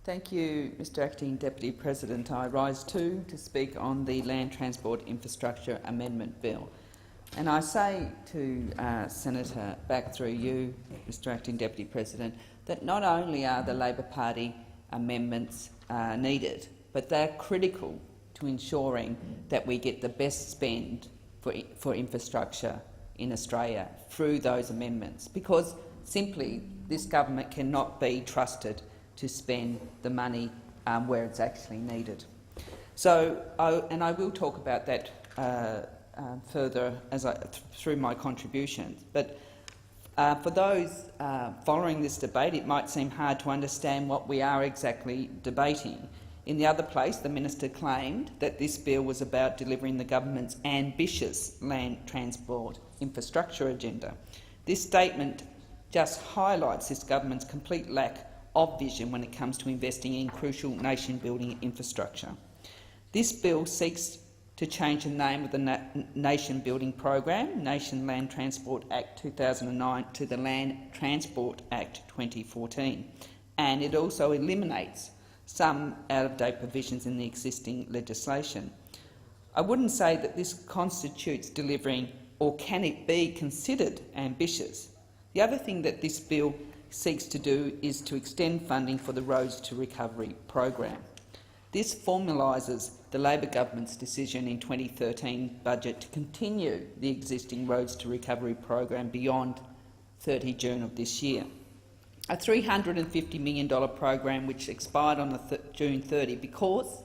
Thank you, Mr Acting Deputy President. I rise too to speak on the Land Transport Infrastructure Amendment Bill. And I say to Senator Back through you, Mr Acting Deputy President, that not only are the Labor Party amendments needed, but they're critical to ensuring that we get the best spend for infrastructure in Australia through those amendments, because simply this government cannot be trusted to spend the money where it's actually needed. So, I will talk about that further through my contributions. But for those following this debate, it might seem hard to understand what we are exactly debating. In the other place, the minister claimed that this bill was about delivering the government's ambitious land transport infrastructure agenda. This statement just highlights this government's complete lack of vision when it comes to investing in crucial nation-building infrastructure. This bill seeks to change the name of the Nation-Building Program, Nation Land Transport Act 2009, to the Land Transport Act 2014, and it also eliminates some out-of-date provisions in the existing legislation. I wouldn't say that this constitutes delivering, or can it be considered ambitious. The other thing that this bill seeks to do is to extend funding for the Roads to Recovery program. This formalises the Labor government's decision in 2013 budget to continue the existing Roads to Recovery program beyond 30 June of this year. A $350 million program which expired on June 30 because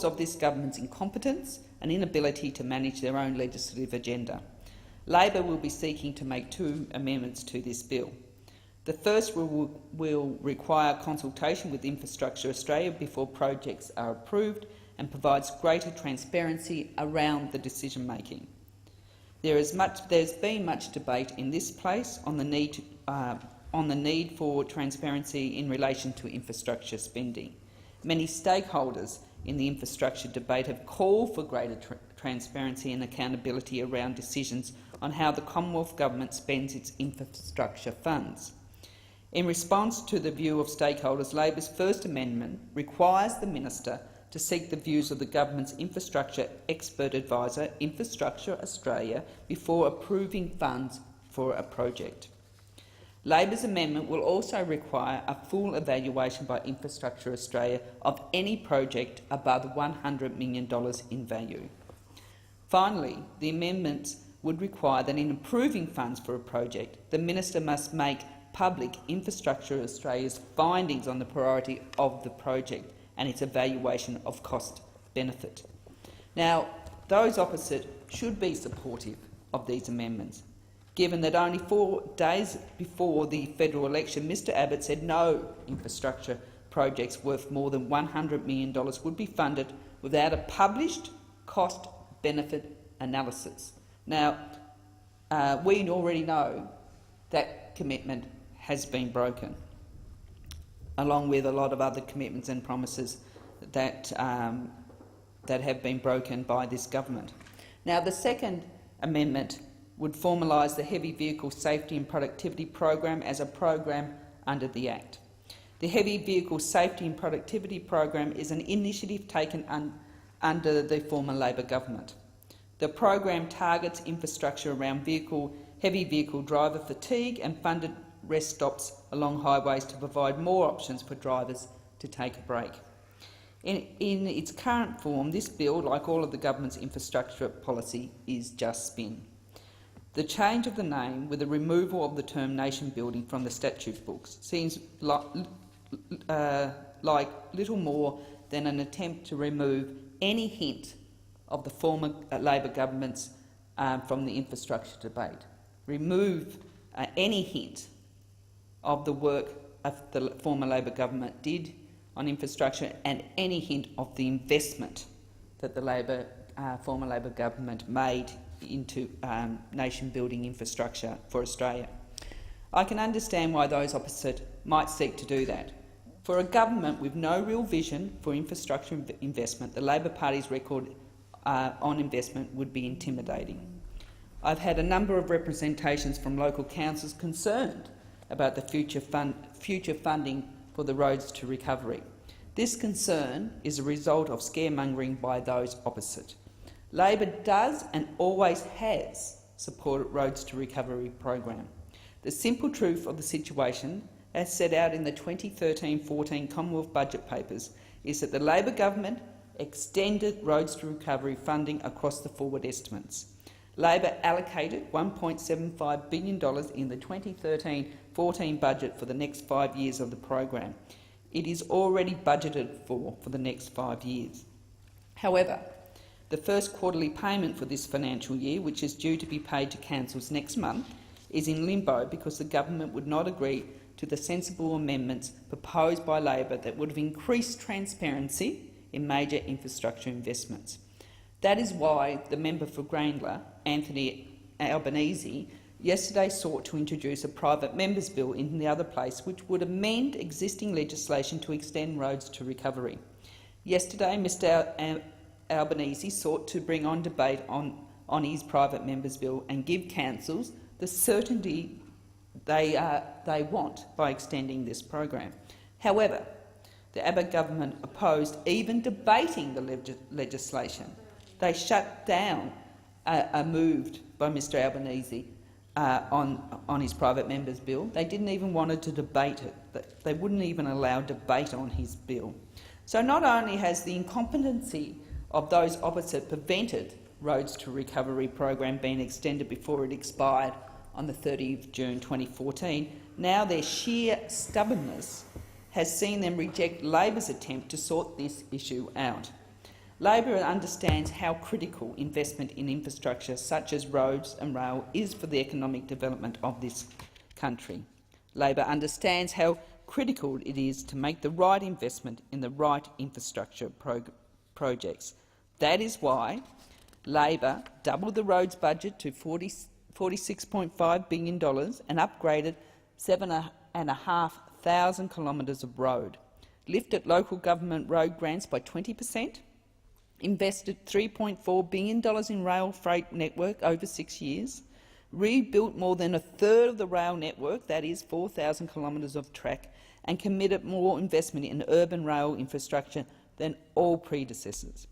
of this government's incompetence and inability to manage their own legislative agenda. Labor will be seeking to make two amendments to this bill. The first will require consultation with Infrastructure Australia before projects are approved and provides greater transparency around the decision-making. There's been much debate in this place on the need for transparency in relation to infrastructure spending. Many stakeholders in the infrastructure debate have called for greater transparency and accountability around decisions on how the Commonwealth Government spends its infrastructure funds. In response to the view of stakeholders, Labor's first amendment requires the minister to seek the views of the government's infrastructure expert advisor, Infrastructure Australia, before approving funds for a project. Labor's amendment will also require a full evaluation by Infrastructure Australia of any project above $100 million in value. Finally, the amendments would require that in approving funds for a project, the minister must make public Infrastructure Australia's findings on the priority of the project and its evaluation of cost-benefit. Now, those opposite should be supportive of these amendments, given that only 4 days before the federal election, Mr Abbott said no infrastructure projects worth more than $100 million would be funded without a published cost-benefit analysis. Now, we already know that commitment has been broken, along with a lot of other commitments and promises that have been broken by this government. Now, the second amendment would formalise the Heavy Vehicle Safety and Productivity Program as a program under the Act. The Heavy Vehicle Safety and Productivity Program is an initiative taken under the former Labor government. The program targets infrastructure around heavy vehicle driver fatigue and funded rest stops along highways to provide more options for drivers to take a break. In its current form, this bill, like all of the government's infrastructure policy, is just spin. The change of the name, with the removal of the term nation building from the statute books, seems like little more than an attempt to remove any hint of the former Labor governments from the infrastructure debate. Remove any hint of the work of the former Labor government did on infrastructure and any hint of the investment that the former Labor government made into nation-building infrastructure for Australia. I can understand why those opposite might seek to do that. For a government with no real vision for infrastructure investment, the Labor Party's record on investment would be intimidating. I've had a number of representations from local councils concerned about the future funding for the roads to recovery. This concern is a result of scaremongering by those opposite. Labor does and always has supported Roads to Recovery program. The simple truth of the situation, as set out in the 2013-14 Commonwealth Budget Papers, is that the Labor government extended Roads to Recovery funding across the forward estimates. Labor allocated $1.75 billion in the 2013-14 budget for the next 5 years of the program. It is already budgeted for the next 5 years. However, the first quarterly payment for this financial year, which is due to be paid to councils next month, is in limbo because the government would not agree to the sensible amendments proposed by Labor that would have increased transparency in major infrastructure investments. That is why the member for Grangler, Anthony Albanese, yesterday sought to introduce a private members' bill in the other place which would amend existing legislation to extend Roads to Recovery. Yesterday, Mr Albanese sought to bring on debate on his private members' bill and give councils the certainty they want by extending this program. However, the Abbott Government opposed even debating the legislation. They shut down a move by Mr Albanese on his private members' bill. They didn't even want to debate it. They wouldn't even allow debate on his bill. So not only has the incompetency of those opposite prevented Roads to Recovery program being extended before it expired on the 30th of June 2014, now their sheer stubbornness has seen them reject Labor's attempt to sort this issue out. Labor understands how critical investment in infrastructure such as roads and rail is for the economic development of this country. Labor understands how critical it is to make the right investment in the right infrastructure projects. That is why Labor doubled the roads budget to $46.5 billion and upgraded 7,500 kilometres of road, lifted local government road grants by 20%, invested $3.4 billion in rail freight network over 6 years, rebuilt more than a third of the rail network, that is 4,000 kilometres of track, and committed more investment in urban rail infrastructure than all predecessors.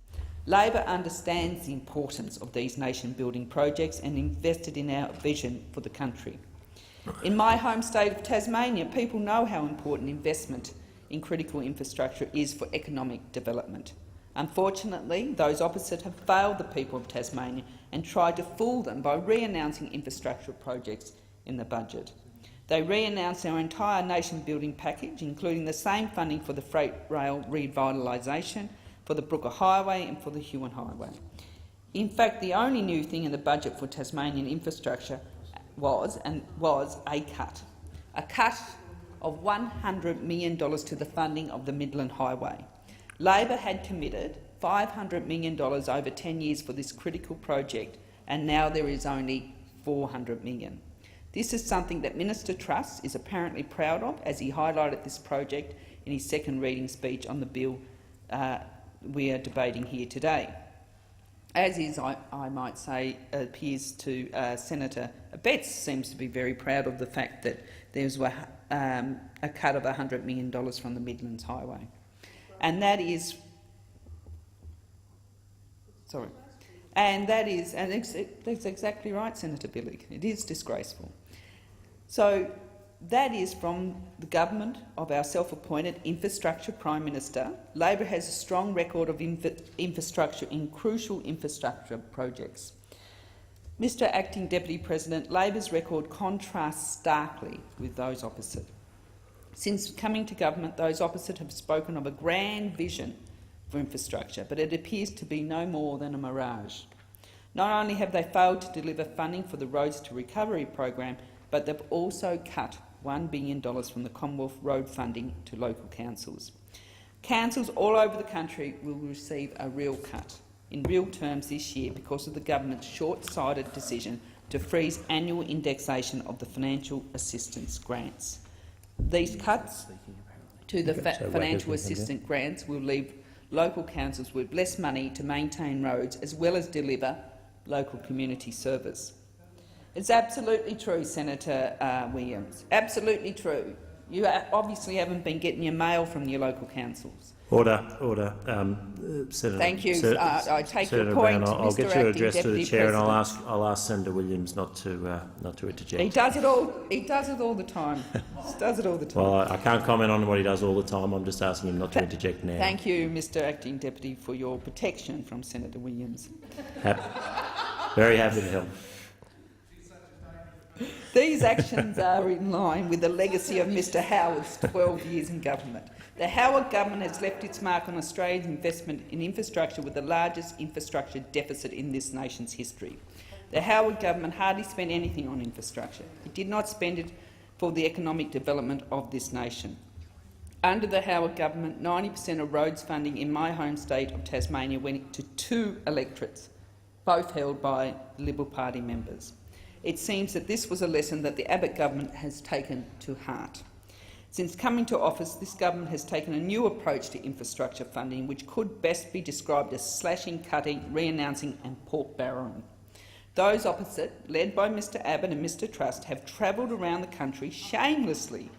Labor understands the importance of these nation-building projects and invested in our vision for the country. In my home state of Tasmania, people know how important investment in critical infrastructure is for economic development. Unfortunately, those opposite have failed the people of Tasmania and tried to fool them by re-announcing infrastructure projects in the budget. They re-announced our entire nation-building package, including the same funding for the freight rail revitalisation, for the Brooker Highway and for the Huon Highway. In fact, the only new thing in the budget for Tasmanian infrastructure was a cut of $100 million to the funding of the Midland Highway. Labor had committed $500 million over 10 years for this critical project, and now there is only $400 million. This is something that Minister Truss is apparently proud of, as he highlighted this project in his second reading speech on the bill we are debating here today. As is, I might say, appears to Senator Betts seems to be very proud of the fact that there was a cut of $100 million from the Midlands Highway. And that is, that's exactly right, Senator Billig. It is disgraceful. So that is from the government of our self-appointed Infrastructure Prime Minister. Labor has a strong record of infrastructure in crucial infrastructure projects. Mr Acting Deputy President, Labor's record contrasts starkly with those opposite. Since coming to government, those opposite have spoken of a grand vision for infrastructure, but it appears to be no more than a mirage. Not only have they failed to deliver funding for the Roads to Recovery program, but they've also cut $1 billion from the Commonwealth road funding to local councils. Councils all over the country will receive a real cut in real terms this year because of the government's short-sighted decision to freeze annual indexation of the financial assistance grants. These cuts to the financial assistance grants will leave local councils with less money to maintain roads as well as deliver local community service. It's absolutely true, Senator Williams, absolutely true. You obviously haven't been getting your mail from your local councils. Order. Senator. Thank you. I take Senator your point, Brown, I'll Mr. get your Acting address to the Deputy chair, President. and I'll ask Senator Williams not to interject. He does it all. He does it all the time. Does it all the time. Well, I can't comment on what he does all the time. I'm just asking him not to interject now. Thank you, Mr. Acting Deputy, for your protection from Senator Williams. Very happy to help. These actions are in line with the legacy of Mr Howard's 12 years in government. The Howard government has left its mark on Australia's investment in infrastructure with the largest infrastructure deficit in this nation's history. The Howard government hardly spent anything on infrastructure. It did not spend it for the economic development of this nation. Under the Howard government, 90% of roads funding in my home state of Tasmania went to 2 electorates, both held by Liberal Party members. It seems that this was a lesson that the Abbott government has taken to heart. Since coming to office, this government has taken a new approach to infrastructure funding, which could best be described as slashing, cutting, re-announcing and pork barrelling. Those opposite, led by Mr Abbott and Mr Trust, have travelled around the country shamelessly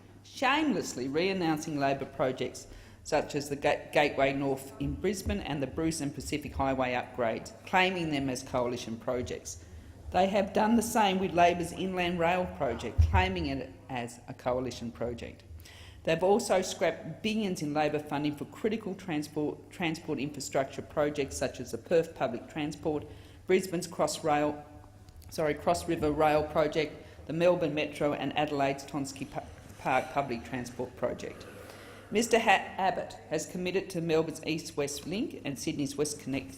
re-announcing Labor projects such as the Gateway North in Brisbane and the Bruce and Pacific Highway upgrades, claiming them as coalition projects. They have done the same with Labor's Inland Rail project, claiming it as a coalition project. They've also scrapped billions in Labor funding for critical transport infrastructure projects such as the Perth Public Transport, Brisbane's Cross River Rail project, the Melbourne Metro and Adelaide's Tonsky Park Public Transport project. Mr Abbott has committed to Melbourne's East-West Link and Sydney's West Connect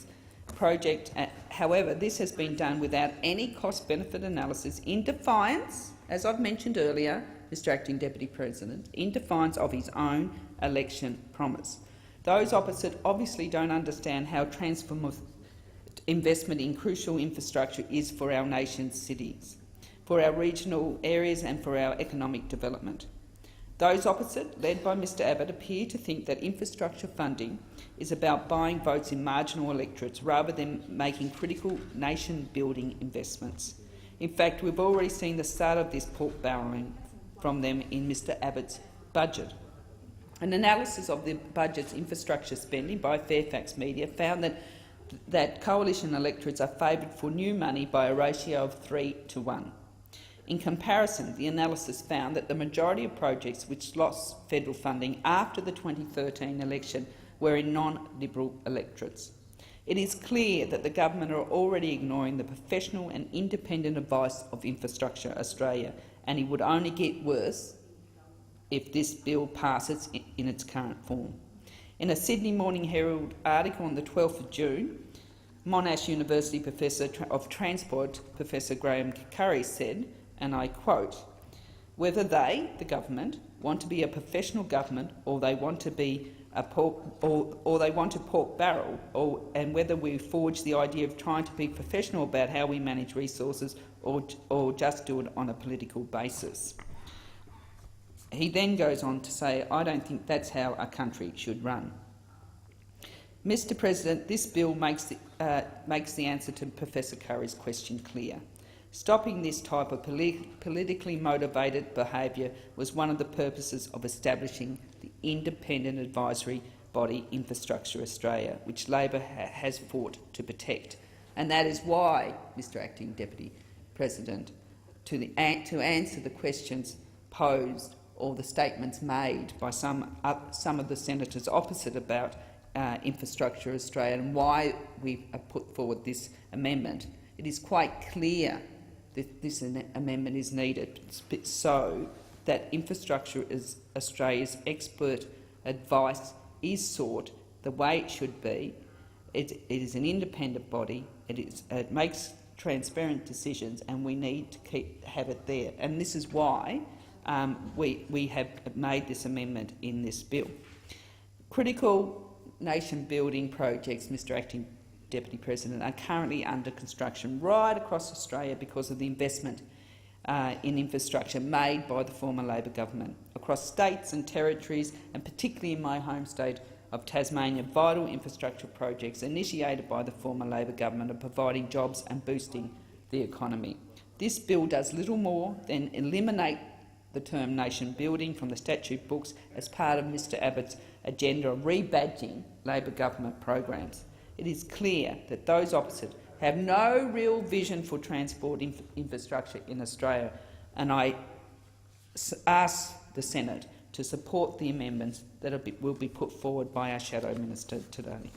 project. However, this has been done without any cost-benefit analysis, in defiance, as I've mentioned earlier, Mr Acting Deputy President, in defiance of his own election promise. Those opposite obviously don't understand how transformative investment in crucial infrastructure is for our nation's cities, for our regional areas and for our economic development. Those opposite, led by Mr Abbott, appear to think that infrastructure funding is about buying votes in marginal electorates rather than making critical nation-building investments. In fact, we've already seen the start of this pork barrelling from them in Mr Abbott's budget. An analysis of the budget's infrastructure spending by Fairfax Media found that coalition electorates are favoured for new money by a ratio of 3 to 1. In comparison, the analysis found that the majority of projects which lost federal funding after the 2013 election were in non-Liberal electorates. It is clear that the government are already ignoring the professional and independent advice of Infrastructure Australia, and it would only get worse if this bill passes in its current form. In a Sydney Morning Herald article on the 12th of June, Monash University Professor of Transport, Professor Graham Curry, said, and I quote, "Whether they, the government, want to be a professional government or they want to be a or they want to pork barrel, and whether we forge the idea of trying to be professional about how we manage resources or just do it on a political basis." He then goes on to say, "I don't think that's how a country should run." Mr President, this bill makes the answer to Professor Curry's question clear. Stopping this type of politically motivated behaviour was one of the purposes of establishing the independent advisory body Infrastructure Australia, which Labor has fought to protect. And that is why, Mr Acting Deputy President, to answer the questions posed or the statements made by some of the senators opposite about Infrastructure Australia and why we have put forward this amendment, it is quite clear that this amendment is needed so that Infrastructure Australia's expert advice is sought the way it should be. It is an independent body. It makes transparent decisions, and we need to have it there. And this is why we have made this amendment in this bill. Critical nation-building projects, Mr Acting Deputy President, are currently under construction right across Australia because of the investment in infrastructure made by the former Labor government. Across states and territories, and particularly in my home state of Tasmania, vital infrastructure projects initiated by the former Labor government are providing jobs and boosting the economy. This bill does little more than eliminate the term nation building from the statute books as part of Mr Abbott's agenda of rebadging Labor government programs. It is clear that those opposite have no real vision for transport infrastructure in Australia, and I ask the Senate to support the amendments that will be put forward by our Shadow Minister today.